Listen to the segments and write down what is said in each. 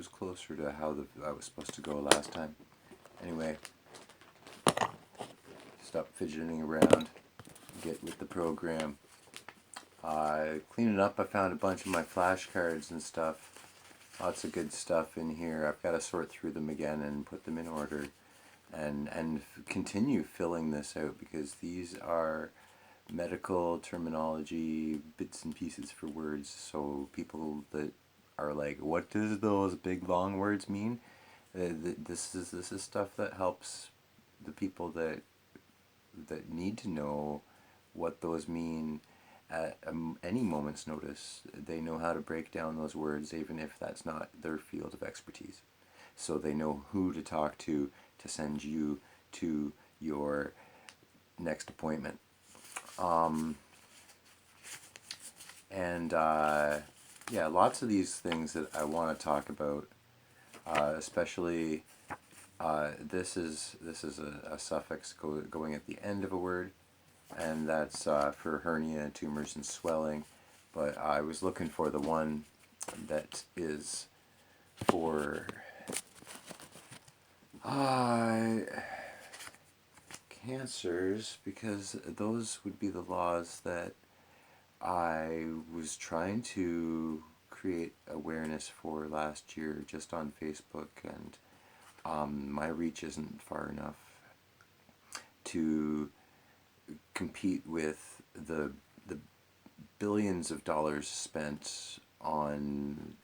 was closer to how I was supposed to go last time. Anyway, stop fidgeting around, get with the program. Cleaning up, I found a bunch of my flashcards and stuff. Lots of good stuff in here. I've got to sort through them again and put them in order, and continue filling this out, because these are medical terminology, bits and pieces for words. So people that are like, "What does those big long words mean?" This is stuff that helps the people that need to know what those mean at any moment's notice. They know how to break down those words, even if that's not their field of expertise. So they know who to talk to send you to your next appointment. Yeah, lots of these things that I want to talk about, especially this is a suffix going at the end of a word, and that's for hernia, tumors, and swelling. But I was looking for the one that is for cancers, because those would be the laws that I was trying to create awareness for last year just on Facebook, and my reach isn't far enough to compete with the billions of dollars spent on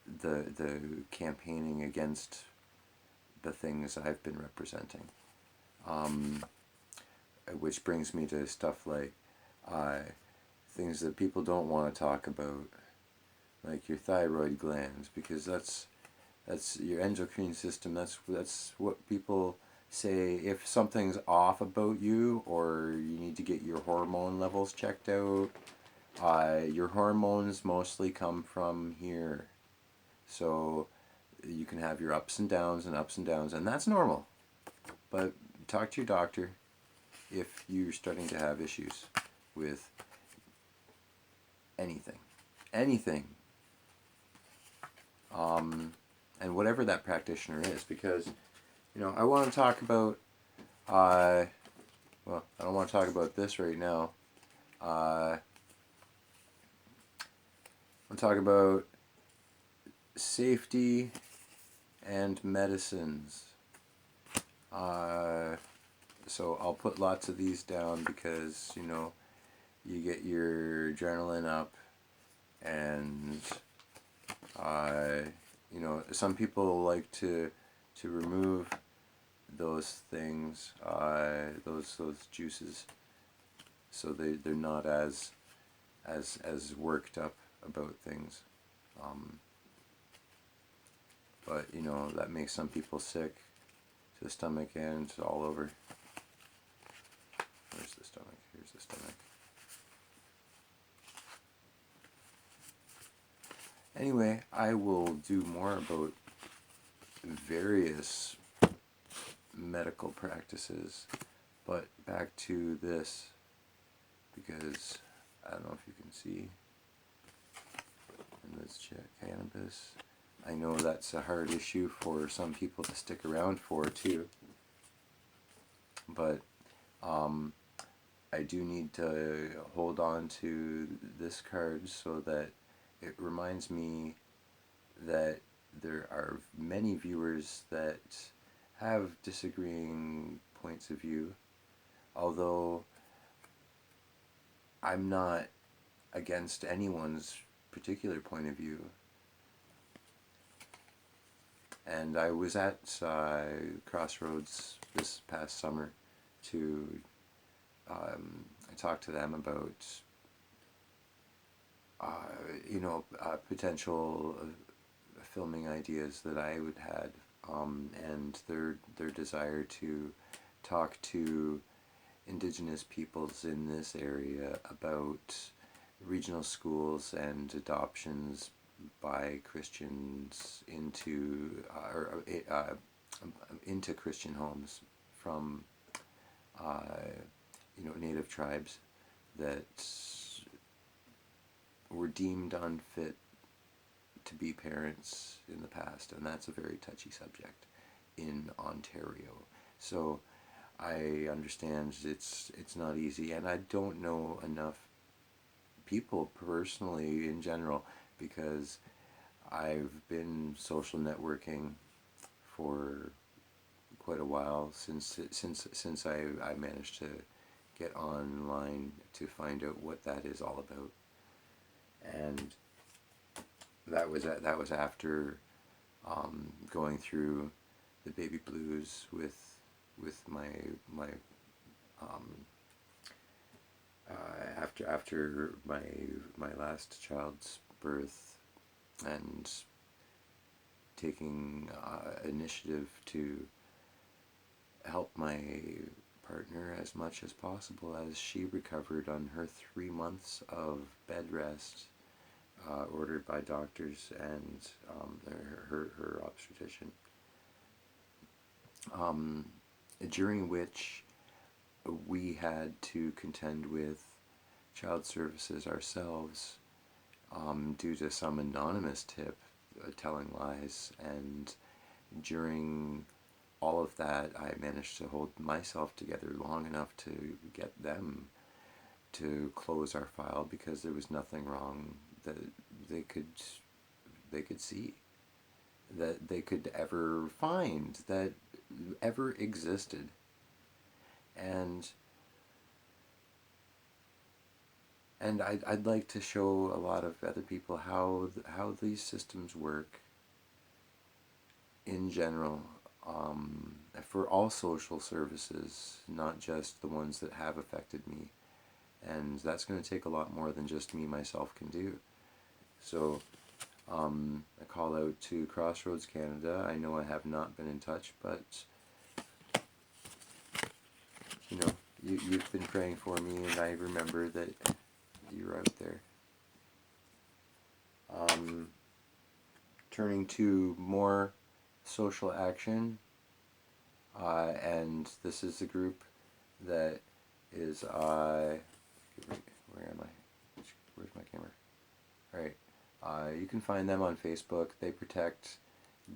the campaigning against the things I've been representing. Which brings me to stuff like things that people don't want to talk about, like your thyroid glands, because that's your endocrine system. That's what people say if something's off about you, or you need to get your hormone levels checked out. Your hormones mostly come from here, so you can have your ups and downs, and that's normal. But talk to your doctor if you're starting to have issues with anything. And whatever that practitioner is, because I want to talk about I don't want to talk about this right now. I want to talk about safety and medicines. So I'll put lots of these down, because you get your adrenaline up, and some people like to remove those things, those juices, so they're not as worked up about things. But that makes some people sick to the stomach and all over. Where's the stomach? Here's the stomach. Anyway, I will do more about various medical practices, but back to this, because I don't know if you can see. And let's check cannabis. I know that's a hard issue for some people to stick around for too, but I do need to hold on to this card so that it reminds me that there are many viewers that have disagreeing points of view, although I'm not against anyone's particular point of view. And I was at Crossroads this past summer to I talked to them about potential filming ideas that I would had, and their desire to talk to Indigenous peoples in this area about regional schools and adoptions by Christians into Christian homes from native tribes that were deemed unfit to be parents in the past, and that's a very touchy subject in Ontario. So I understand it's not easy, and I don't know enough people personally in general, because I've been social networking for quite a while since I managed to get online to find out what that is all about, and that was after going through the baby blues with my um, after my last child's birth, and taking initiative to help my partner as much as possible as she recovered on her 3 months of bed rest, ordered by doctors and her obstetrician, during which we had to contend with child services ourselves, due to some anonymous tip telling lies. And during all of that, I managed to hold myself together long enough to get them to close our file, because there was nothing wrong that they could see, that they could ever find, that ever existed. And I'd like to show a lot of other people how these systems work in general, for all social services, not just the ones that have affected me. And that's going to take a lot more than just me myself can do. So a call out to Crossroads Canada. I know I have not been in touch, but you've been praying for me, and I remember that you're out there. Turning to more social action, and this is a group that is, where am I? Where's my camera? Alright, you can find them on Facebook. They protect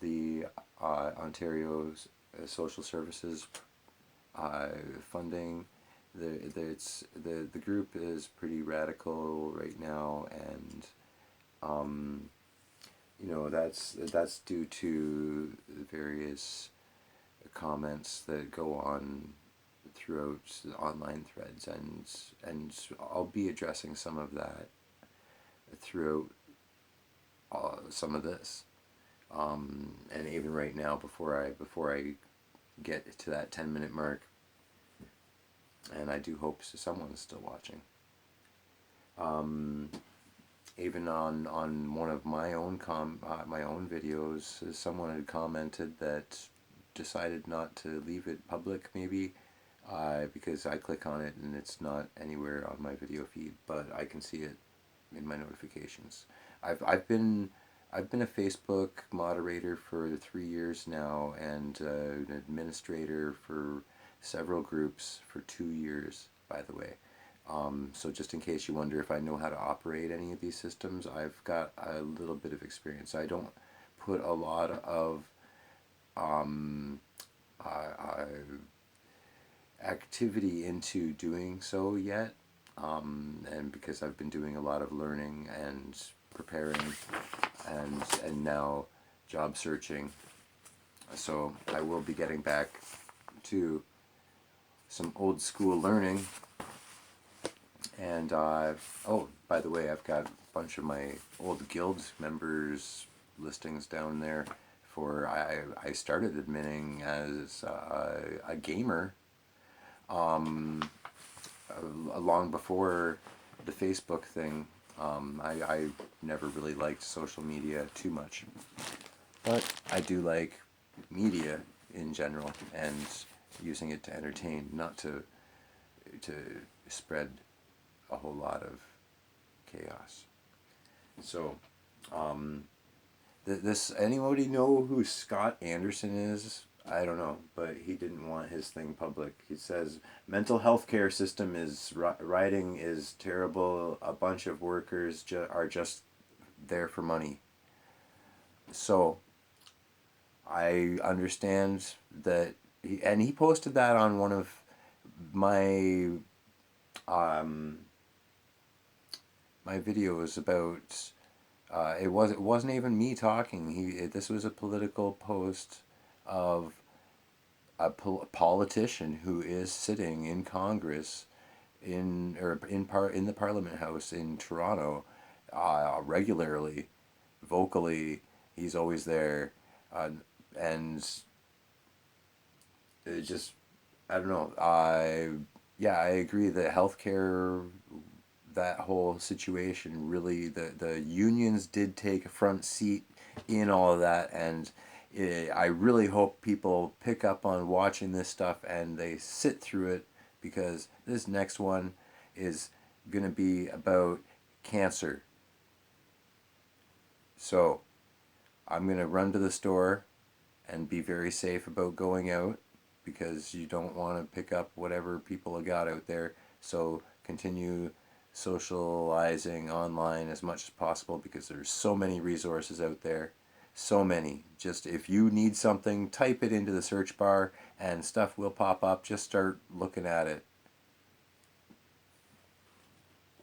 the Ontario's social services funding. The group is pretty radical right now, and that's due to various comments that go on throughout the online threads, and I'll be addressing some of that throughout some of this, and even right now, before I get to that 10-minute mark, and I do hope someone's still watching. Even on one of my own videos, someone had commented that decided not to leave it public, maybe, because I click on it and it's not anywhere on my video feed, but I can see it in my notifications. I've been a Facebook moderator for 3 years now, and an administrator for several groups for 2 years, by the way. So just in case you wonder if I know how to operate any of these systems, I've got a little bit of experience. I don't put a lot of activity into doing so yet, and because I've been doing a lot of learning and preparing, and now job searching, so I will be getting back to some old school learning. And oh, by the way, I've got a bunch of my old guild members listings down there. For I started admitting as a gamer, long before the Facebook thing. I never really liked social media too much, but I do like media in general, and using it to entertain, not to spread a whole lot of chaos. So, anybody know who Scott Anderson is? I don't know, but he didn't want his thing public. He says mental health care system is writing is terrible. A bunch of workers are just there for money. So I understand that he posted that on one of my um, my videos about it wasn't even me talking. This was a political post of a politician who is sitting in Congress in the Parliament House in Toronto regularly, vocally. He's always there, and it just I don't know. I agree that healthcare, that whole situation, really the unions did take a front seat in all of that, and I really hope people pick up on watching this stuff and they sit through it, because this next one is going to be about cancer. So I'm going to run to the store and be very safe about going out, because you don't want to pick up whatever people have got out there. So continue socializing online as much as possible, because there's so many resources out there. So many. Just if you need something, type it into the search bar and stuff will pop up. Just start looking at it.